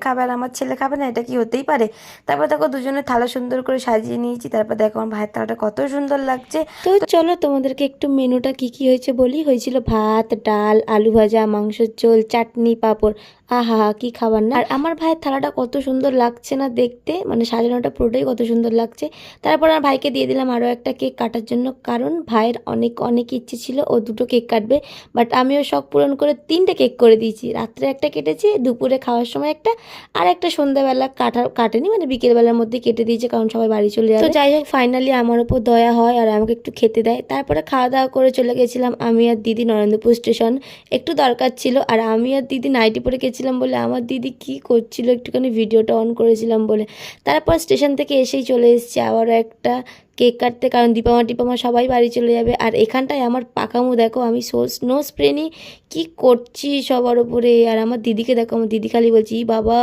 খাবে আর আমার ছেলে খাবে না, এটা কি হতেই পারে। তারপর দেখো দুজনে থালা সুন্দর করে সাজিয়ে নিয়েছি। তারপর দেখো আমার ভাইয়ের থালাটা কত সুন্দর লাগছে। তো চলো তোমাদেরকে একটু মেনুটা কি কি হয়েছে বলি। হয়েছিল ভাত, ডাল, আলু ভাজা, মাংসের ঝোল, চাটনি, পাঁপড়। আহা কি খাবার না। আর আমার ভাইয়ের থালাটা কত সুন্দর লাগছে না দেখতে, মানে সাজানোটা পুরোটাই কত সুন্দর লাগছে। তারপর আমার ভাইকে দিয়ে দিলাম আরও একটা কেক কাটার জন্য, কারণ ভাইয়ের অনেক অনেক ইচ্ছে ছিল ও দুটো কেক কাটবে। বাট আমিও শখ পূরণ করে 3টে কেক করে দিয়েছি। রাত্রে একটা কেটেছি, দুপুরে খাওয়ার সময় একটা, আর একটা সন্ধ্যাবেলা কাটেনি, মানে বিকেলবেলার মধ্যে কেটে দিয়েছে, কারণ সবাই বাড়ি চলে যাবে। তো যাই হোক ফাইনালি আমার উপর দয়া হয় আর আমাকে একটু খেতে দেয়। তারপরে খাওয়া দাওয়া করে চলে গেছিলাম আমি আর দিদি নরেন্দ্রপুর স্টেশন। একটু দরকার ছিল, আর আমি আর দিদি নাইটি পরে গেছিলাম বলে আমার দিদি কি করছিল একটুখানি ভিডিওটা অন করেছিলাম বলে। তারপর স্টেশন থেকে এসেই চলে এসেছি আবারও একটা কেক কাটতে, কারণ দীপামা সবাই বাড়ি চলে যাবে। আর এখানটায় আমার পাকামো দেখো, আমি স্নো স্প্রে নিয়ে কী করছি সবার ওপরে। আর আমার দিদিকে দেখো, আমার দিদি খালি বলছি বাবা